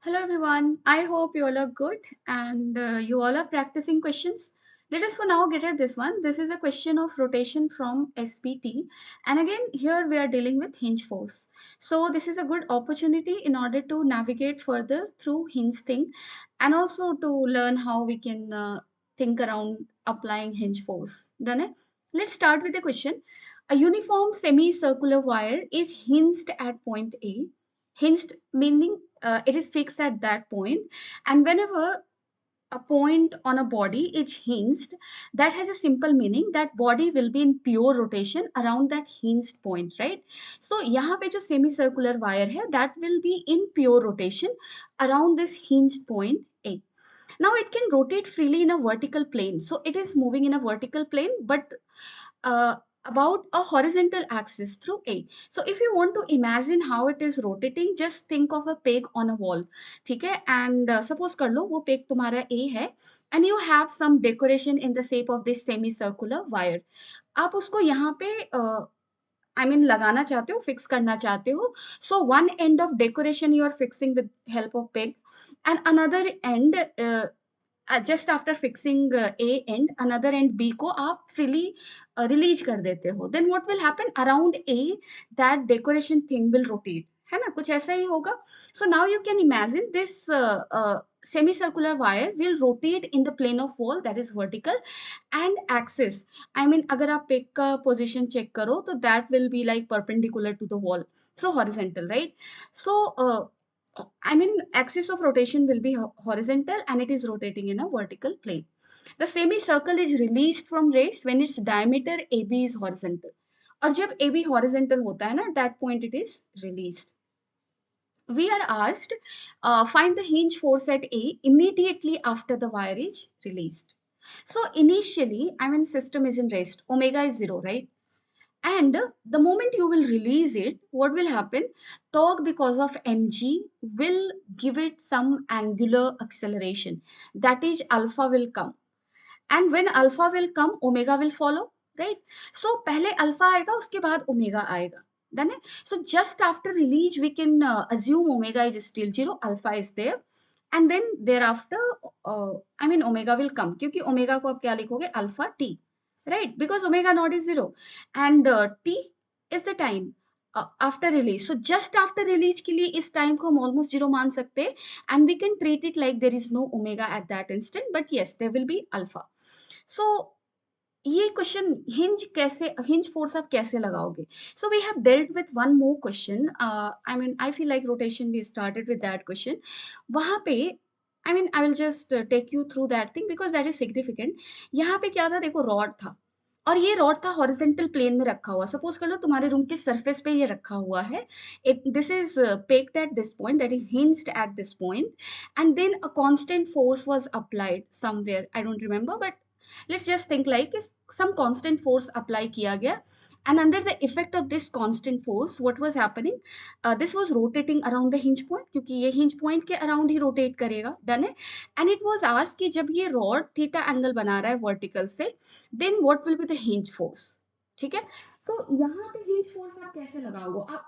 Hello everyone. I hope you all are good and you all are practicing questions. Let us for now get at this one. This is a question of rotation from SPT. And again, here we are dealing with hinge force. So this is a good opportunity in order to navigate further through hinge thing and also to learn how we can think around applying hinge force. Done it? Let's start with the question. A uniform semicircular wire is hinged at point A. Hinged meaning it is fixed at that point, and whenever a point on a body is hinged, that has a simple meaning that body will be in pure rotation around that hinged point, right? So यहाँ पे जो semicircular wire है that will be in pure rotation around this hinged point A. Now it can rotate freely in a vertical plane, so it is moving in a vertical plane, but uh, about a horizontal axis through A. So if you want to imagine how it is rotating, just think of a peg on a wall. ठीक है? And suppose कर लो वो peg तुम्हारा A है and you have some decoration in the shape of this semicircular wire. आप उसको यहाँ पे लगाना चाहते हो, फिक्स करना चाहते हो. So one end of decoration you are fixing with help of peg and another end just after fixing A end another end B को आप फ्रीली रिलीज कर देते हो, then what will happen around A that decoration thing will rotate, है ना? कुछ ऐसा ही होगा. So now you can imagine this semicircular wire will rotate in the plane of wall that is vertical and axis. I mean अगर आप pick का position check करो तो that will be like perpendicular to the wall, so horizontal, right? So axis of rotation will be horizontal and it is rotating in a vertical plane. The semicircle is released from race when its diameter AB is horizontal. और जब AB horizontal होता है ना, that point it is released. We are asked, find the hinge force at A immediately after the wire is released. So initially, system is in rest, omega is 0, right? And the moment you will release it, what will happen? Torque because of mg will give it some angular acceleration. That is alpha will come. And when alpha will come, omega will follow, right? So पहले alpha आएगा, उसके बाद omega आएगा. Done है? So just after release, we can assume omega is still 0, alpha is there. And then thereafter, omega will come. क्योंकि omega को आप क्या लिखोगे? Alpha t. Right, because omega naught is 0 and t is the time after release. So just after release के लिए इस time को हम almost 0 मान सकते हैं and we can treat it like there is no omega at that instant, but yes, there will be alpha. So ये question hinge force आप कैसे लगाओगे? So we have dealt with one more question. I feel like rotation we started with that question. वहां पे I will just take you through that thing because that is significant. यहाँ पे क्या था? देखो, रॉड था और ये रॉड था हॉरिजेंटल प्लेन में रखा हुआ. सपोज कर लो तुम्हारे रूम के सरफेस पे ये रखा हुआ है. This is pegged at this point, that is hinged at this point, and then a constant force was applied somewhere. I don't remember, but let's just think like some constant force apply kiya gaya, and under the effect of this constant force what was happening, this was rotating around the hinge point क्योंकि ये hinge point के around ही rotate करेगा. Done है? and it was asked कि जब ये rod theta angle बना रहा है vertical से, then what will be the hinge force. ठीक है? so यहाँ पे hinge force आप कैसे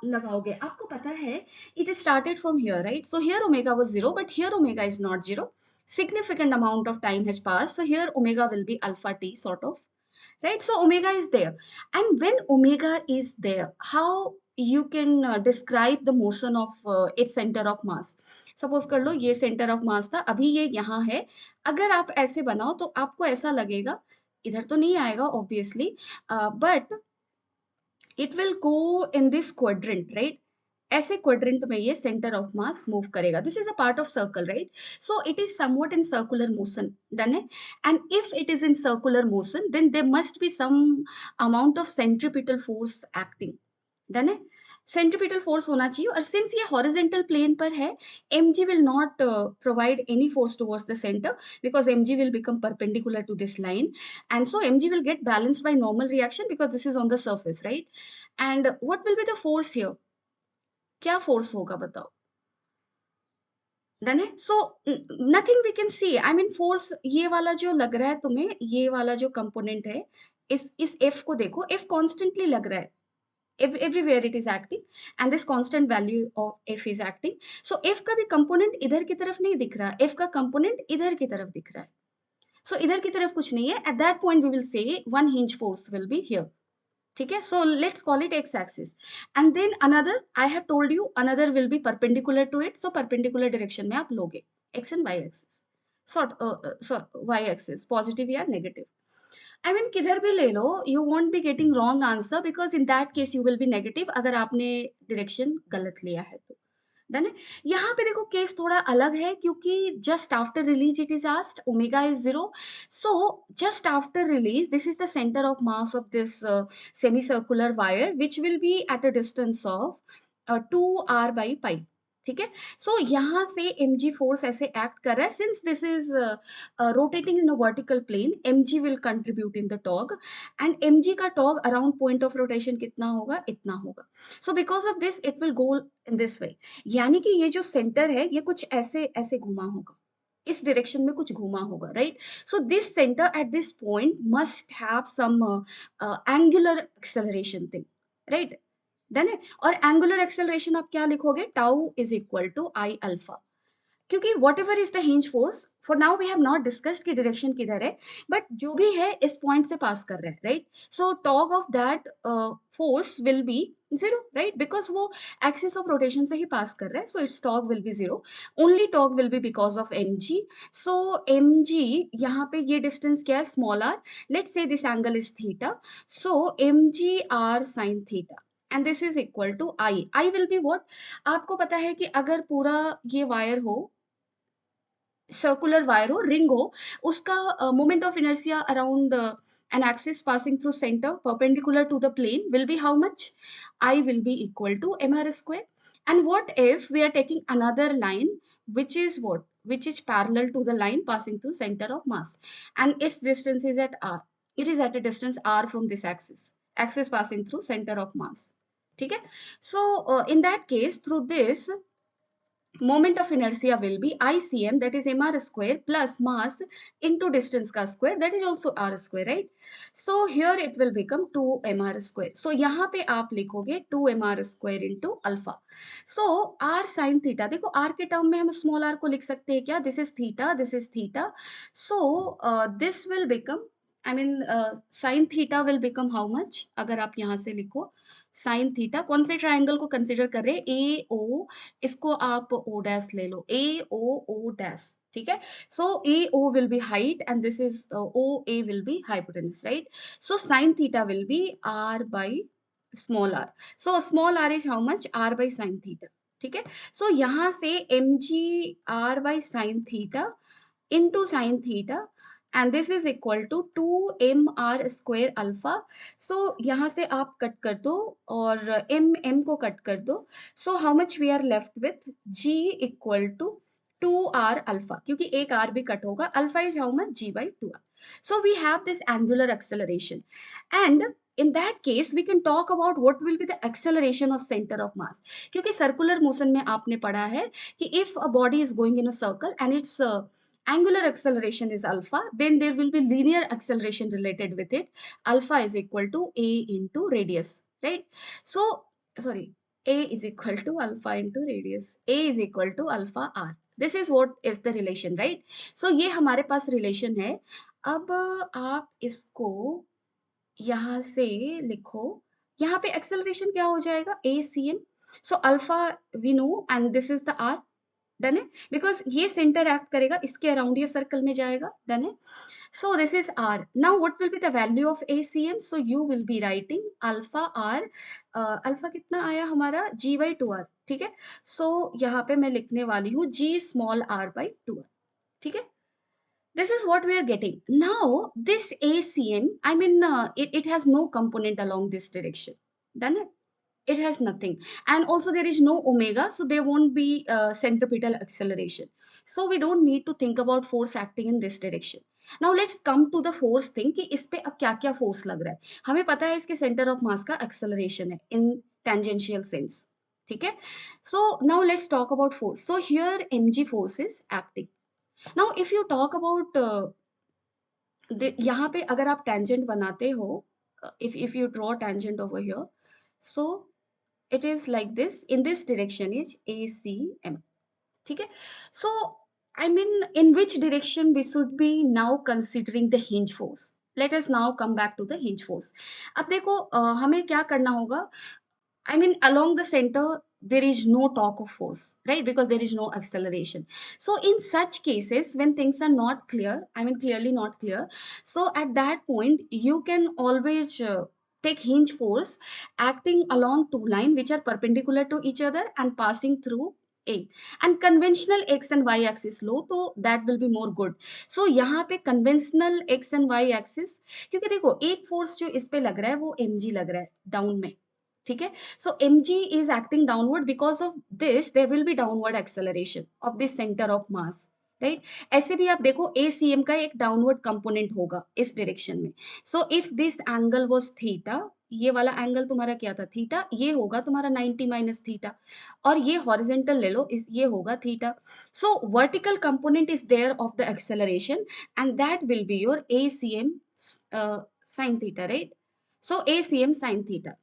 लगाओगे? आपको पता है it started from here, right? so here omega was 0, but here omega is not 0. Significant amount of time has passed, so here omega will be alpha t sort of, right? So omega is there, and when omega is there, how you can describe the motion of its center of mass. Suppose कर लो ये centre of मास था, अभी ये यहाँ है. अगर आप ऐसे बनाओ तो आपको ऐसा लगेगा, इधर तो नहीं आएगा obviously, but it will go in this quadrant, right? ऐसे क्वाड्रेंट में ये सेंटर ऑफ मास मूव करेगा. This is a part of circle, right? So it is somewhat in circular motion. Done है? And if it is in circular motion, then there must be some amount of centripetal force acting. Done है? Centripetal force होना चाहिए, और since ये horizontal plane पर है, mg will not provide any force towards the center because mg will become perpendicular to this line, and so mg will get balanced by normal reaction because this is on the surface, right? and what will be the force here? क्या force होगा बताओ? Done है? So nothing we can see. Force ये वाला जो लग रहा है तुम्हें, ये वाला जो कंपोनेंट है, इस एफ को देखो, एफ कॉन्स्टेंटली लग रहा है. everywhere it is acting, and this constant value of f is acting. So f का भी कंपोनेंट इधर की तरफ नहीं दिख रहा, f का कंपोनेंट इधर की तरफ दिख रहा है. सो इधर की तरफ कुछ नहीं है. At that point we will say one hinge force will be here. ठीक है. So let's call it x axis, and then another, I have told you another will be perpendicular to it. So perpendicular direction में आप लोगे x and y axis. Sort y axis positive या negative. I mean किधर भी ले लो, you won't be getting wrong answer, because in that case you will B negative अगर आपने डायरेक्शन गलत लिया है तो. डन है. यहाँ पे देखो केस थोड़ा अलग है, क्योंकि just after release it is asked omega is 0. So just after release this is the centre of mass of this semi circular wire which will be at a distance of 2r/π. ठीक है. So यहाँ से mg force ऐसे act कर रहा है. Since this is rotating in a vertical plane, mg will contribute in the torque, and mg का torque around point of rotation कितना होगा, इतना होगा. So because of this it will go in this way. यानी कि ये जो centre है ये कुछ ऐसे ऐसे घुमा होगा, इस डायरेक्शन में कुछ घुमा होगा, right. So this centre at this point must have some angular acceleration thing, right. Done है. और एंगुलर एक्सेलरेशन आप क्या लिखोगे, tau is equal to I alpha. क्योंकि whatever is the hinge force, for now we have not discussed की direction किधर है, but जो भी है इस पॉइंट से पास कर रहा है, right. So torque of that force will be zero, right, because वो एक्सिस ऑफ रोटेशन से ही पास कर रहा है. So its torque will be zero. Only torque will be because of m g. So m g यहाँ पे ये distance क्या है, small r. Let's say this angle is theta. So m g r sine theta, and this is equal to I. I will be what, आपको पता है कि अगर पूरा ये वायर हो, सर्कुलर वायर हो, रिंग हो, उसका moment of inertia around an axis passing through center perpendicular to the plane will be how much? I will be equal to mr square. And what if we are taking another line which is what, which is parallel to the line passing through center of mass, and its distance is at r. It is at a distance r from this axis passing through center of mass. ठीक है. So in that case, through this, moment of inertia will be ICM, that is mr square, plus mass into distance का square, that is also r square, right. So here it will become 2 mr square. So यहाँ पे आप लिखोगे 2 mr square into alpha. So r sin theta, देखो r के term में हम small r को लिख सकते हैं क्या, this is theta, this is theta. So this will become, I mean sin theta will become how much, अगर आप यहाँ से लिखो sin theta, कौन से ट्राइंगल को कंसिडर कर रहे हैं, ए ओ, इसको आप ओ डैश ले लो, ए ओ ओ डैश. ठीक है. So A O will be height and this is O A will be hypotenuse, right. So sine theta will be r by small r. So small r is how much, r by sine theta. ठीक है. So यहाँ से m g r by sine theta into sin theta, and this is equal to 2mr square alpha. So यहाँ से आप cut कर दो और m को कट कर दो. So how much we are left with, g equal to 2r alpha, क्योंकि एक r भी कट होगा. alpha is how much, g by 2r. So we have this angular acceleration, and in that case we can talk about what will be the acceleration of center of mass. क्योंकि circular motion में आपने पढ़ा है कि if a body is going in a circle and its angular acceleration is alpha, then there will be linear acceleration related with it. Alpha is equal to a into radius, right. So sorry, a is equal to alpha into radius, a is equal to alpha r. This is what is the relation, right. So ये हमारे पास relation है. अब आप इसको यहाँ से लिखो, यहाँ पे acceleration क्या हो जाएगा, ACM. So alpha we know and this is the r. Done है. बिकॉज ये सेंटर एक्ट करेगा, इसके अराउंड ये सर्कल में जाएगा. डन है. So this is R. Now what will be the value of ACM? So you will be writing alpha R. Alpha कितना आया हमारा, g बाई 2r. ठीक है. सो यहाँ पे मैं लिखने वाली हूँ g small r by 2r. ठीक है. This is what we are getting. Now this ACM, I mean it has no component along this direction. Done it? It has nothing, and also there is no omega, so there won't be centripetal acceleration. So we don't need to think about force acting in this direction. Now let's come to the force thing कि इस पे अब क्या क्या force लग रहा है. हमें पता है इसके center of mass का acceleration है in tangential sense. ठीक है. So now let's talk about force. So here mg force is acting. Now if you talk about यहाँ पे अगर आप tangent बनाते हो, if you draw tangent over here, so it is like this, in this direction is ACM. ठीक है. So I mean in which direction we should be now considering the hinge force. Let us now come back to the hinge force. अब देखो हमें क्या करना होगा. I mean, along the center, there is no torque of force, right? Because there is no acceleration. So, in such cases, when things are not clear, I mean, clearly not clear, so at that point, you can always take hinge force acting along two lines which are perpendicular to each other and passing through A. And conventional x and y axis लो तो that will be more good. So यहाँ पे conventional x and y axis, क्योंकि देखो एक force जो इस पे लग रहा है वो mg लग रहा है डाउन में. ठीक है. So mg is acting downward. Because of this there will be downward acceleration of the center of mass, right. ऐसे भी आप देखो ACM का एक डाउनवर्ड कंपोनेंट होगा इस डायरेक्शन में. So if this angle was theta, ये वाला एंगल तुम्हारा क्या था थीटा, ये होगा तुम्हारा 90 माइनस थीटा. और ये हॉरिजेंटल ले लो, इस ये होगा theta. So vertical component is there of the acceleration and that will be your ACM sine theta, right. So ACM sine theta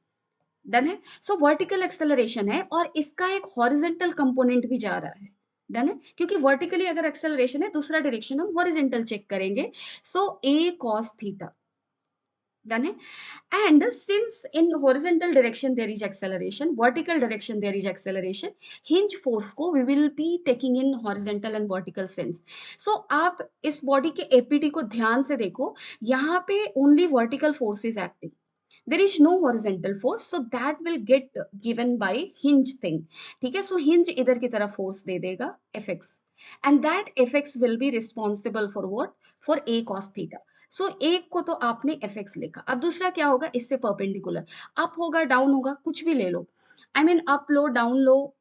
done है. सो वर्टिकल एक्सेलरेशन है और इसका एक हॉरिजेंटल कंपोनेंट भी जा रहा है. डन है, क्योंकि वर्टिकली अगर एक्सेलरेशन है दूसरा डायरेक्शन हम हॉरिजेंटल चेक करेंगे. सो A cos थीटा. डन है. And since in horizontal direction there is acceleration, vertical direction there is acceleration, hinge force को we will be taking in horizontal and vertical sense. So आप इस body के APT को ध्यान से देखो, यहाँ पे only vertical force is acting. There is no horizontal force, so that will get given by hinge thing. ठीक है. So hinge इधर की तरफ force दे देगा Fx, and that Fx will be responsible for what? For A cos theta. So एक को तो आपने Fx लिखा. अब दूसरा क्या होगा इससे परपेंडिकुलर, अप होगा डाउन होगा कुछ भी ले लो. आई मीन अप लो डाउन लो,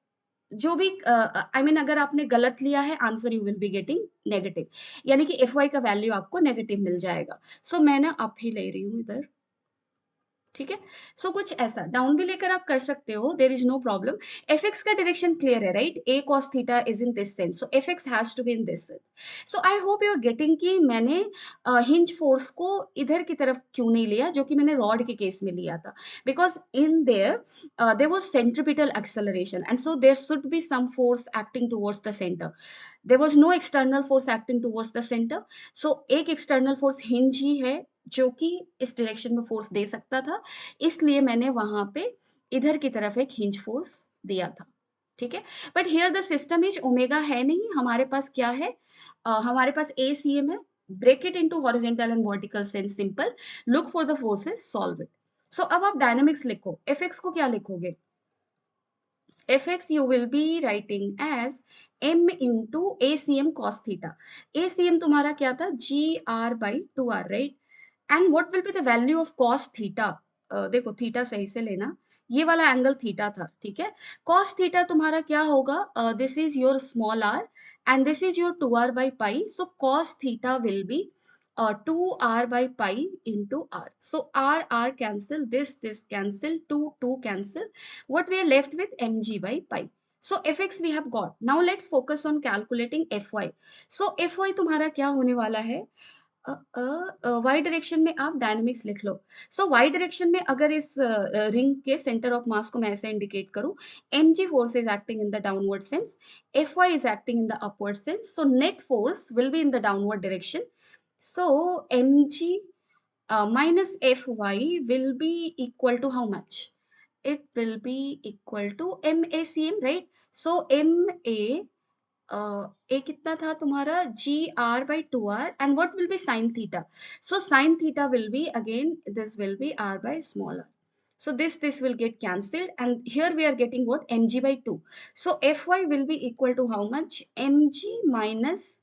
जो भी आई मीन अगर आपने गलत लिया है answer you will be getting negative, यानी कि Fy का वैल्यू आपको नेगेटिव मिल जाएगा. सो मैं ना अप ही ले रही हूँ इधर. ठीक है. सो कुछ ऐसा डाउन भी लेकर आप कर सकते हो, there is no problem. F X का डायरेक्शन क्लियर है, right. A cos theta is in this sense, so F X has to be in this sense. So I hope you are getting कि मैंने hinge force को इधर की तरफ क्यों नहीं लिया जो कि मैंने रॉड के केस में लिया था. Because in there there was centripetal acceleration and so there should be some force acting towards the centre. There was no external force acting towards the centre. So एक एक्सटर्नल फोर्स हिंज ही है जो कि इस direction में force दे सकता था, इसलिए मैंने वहां पे इधर की तरफ एक हिंज फोर्स दिया था. ठीक है. But here the system is omega है नहीं, हमारे पास क्या है, हमारे पास ACM है. Break it into horizontal and vertical sense, simple. Look for the forces, solve it. So अब आप डायनामिक्स लिखो. Fx को क्या लिखोगे? Fx you will be writing as m into ACM cos theta. ACM तुम्हारा क्या था? GR/2R, right? And what will be the value of cos theta? देखो थीटा सही से लेना, ये वाला एंगल थीटा था. ठीक है. cos थीटा तुम्हारा क्या होगा? This is your small r and this is your 2r by pi. So cos theta will be 2r by pi into r. So r cancel, this cancel, 2 cancel. What we are left with? mg by pi. So fx we have got. Now let's focus on calculating fy. So fy तुम्हारा क्या होने वाला है? Y direction में आप dynamics लिख लो. सो Y direction में अगर इस रिंग के सेंटर ऑफ मास को मैं ऐसे इंडिकेट करूं, mg force is acting in the downward sense, fy is acting in the upward sense. So net force will be in the downward direction. So mg minus fy will be equal to how much? It will be equal to MACM, right? So MA A कितना था तुम्हारा? GR/2R and what will be sin theta? So sin theta will be again this will be R by small r. So this will get cancelled and here we are getting what? mg/2. So Fy will be equal to how much? mg minus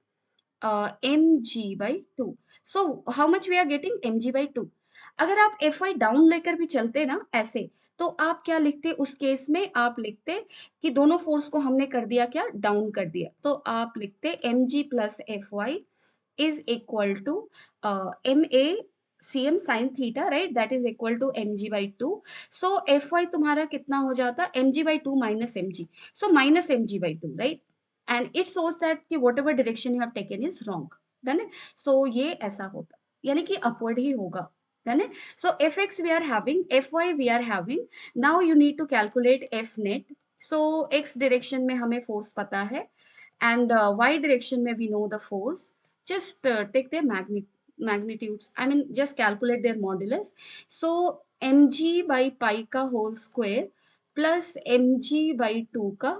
mg/2. So how much we are getting? mg/2. अगर आप Fy down लेकर भी चलते ना ऐसे, तो आप क्या लिखते? उस केस में आप लिखते कि दोनों फोर्स को हमने कर दिया क्या? डाउन कर दिया. तो आप लिखते mg plus Fy is equal to MACM sin theta, right? That is equal to mg/2. So Fy तुम्हारा कितना हो जाता? mg/2 minus mg. So minus mg/2, right? And it shows that कि whatever direction you have taken is wrong. Done है. So ये ऐसा होता, यानी कि अपवर्ड ही होगा. Done it? So fx we are having, fy we are having. Now you need to calculate f net. So x direction में हमें force पता है, and y direction में we know the force. Just take their magnitudes. I mean, just calculate their modulus. So mg by pi का whole square plus mg by 2 का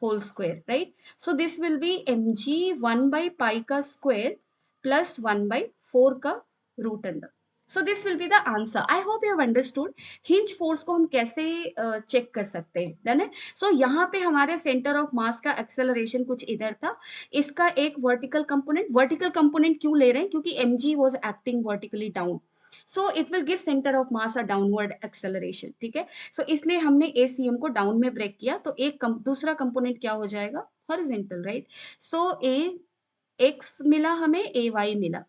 whole square, right? So this will be mg 1 by pi का square plus 1 by 4 का root under. So this will be the answer. I hope you have understood. Hinge force को हम कैसे check कर सकते हैं. Done है. सो यहाँ पे हमारे सेंटर ऑफ मास का एक्सेलरेशन कुछ इधर था. इसका एक वर्टिकल कंपोनेंट क्यों ले रहे हैं? क्योंकि mg was acting vertically down, so it will give centre of mass a downward acceleration. ठीक है. सो इसलिए हमने ACM को डाउन में ब्रेक किया, तो दूसरा कंपोनेंट क्या हो जाएगा? Horizontal, right? सो AX मिला हमें, AY मिला.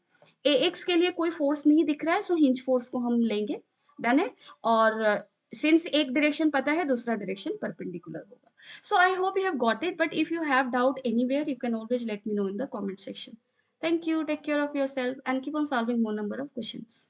AX के लिए कोई फोर्स नहीं दिख रहा है, सो हिंज फोर्स को हम लेंगे. डन है. और सिंस एक डायरेक्शन पता है, दूसरा डायरेक्शन परपेंडिकुलर होगा. So I hope you have got it, but if you have doubt anywhere, you can always let me know in the comment section. Thank you. Take care of yourself and keep on solving more number of questions.